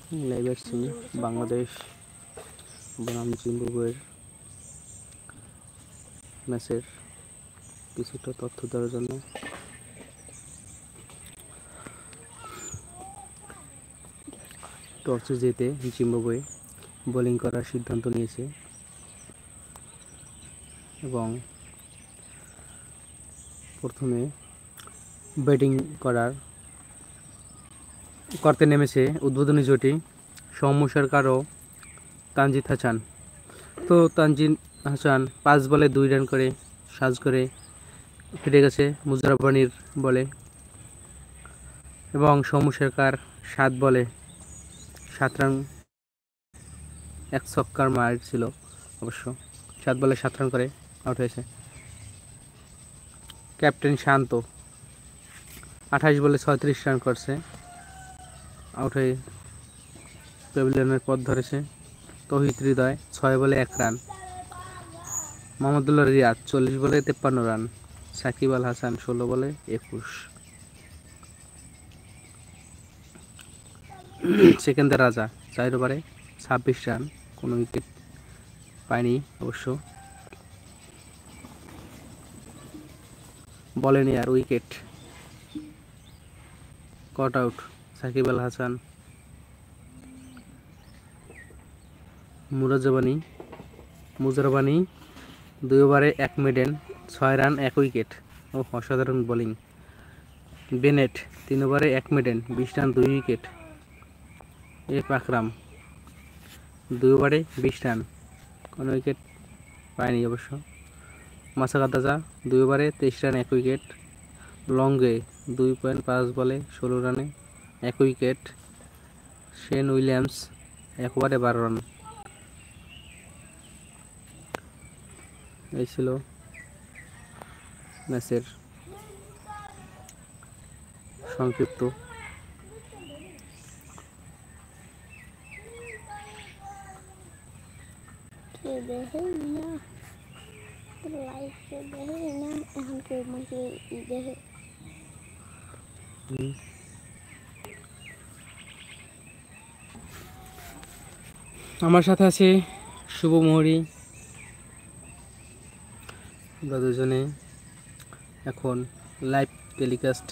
Live আসছি বাংলাদেশ বনাম জিম্বাবুয়ের ম্যাচের কিছুটা তথ্য দেওয়ার জন্য। টসে জিতে জিম্বাবুয়ে বোলিং করার সিদ্ধান্ত নিয়েছে এবং প্রথমে ব্যাটিং করতে নেমেছে উদ্বোধনী জুটি সৌম্য সরকার ও তানজিদ হাসান। তো তানজিদ হাসান 5 বলে 2 রান করে সাজ করে ফিরে গেছে মুজাফর বানির বলে এবং সৌম্য সরকার 7 বলে 7 রান 1 ছক্কার মার ছিল, অবশ্য 7 বলে 7 রান করে আউট হয়েছে। ক্যাপ্টেন শান্ত 28 বলে 36 রান করছে, আউট হয়ে প্যাভিলিয়নের পথ ধরেছে। তৌহিদ হৃদয় 6 বলে 1 রান, মোহাম্মদুল্লাহ রিয়াদ 40 বলে 53 রান, সাকিব আল হাসান 16 বলে 21, সেকেন্দার রাজা 4 ওভারে 26 রান, কোনো উইকেট পায়নি অবশ্য, বলেনি আর wicket. Caught out Shakib Al Hasan. মুজারবানি 2 ওভারে 1 মিডেন 6 রান 1 উইকেট ও অসাধারণ বোলিং। বেনেট 3 ওভারে 1 মিডেন 20 রান 2 উইকেট। আকরাম 2 ওভারে 20 রান, কোনো উইকেট পায়নি অবশ্য। মাসাকাদাজা 2 ওভারে 23 রান 1 উইকেট। লঙ্গে 2.5 বলে 16 রানে 1 উইকেট। শেন উইলিয়ামস 1 ওভারে 12 রান। এই ছিল ম্যাচের সংক্ষিপ্ত। আমার সাথে আছে শুভ মোহরি। আমরা দুজনে এখন লাইভ টেলিকাস্ট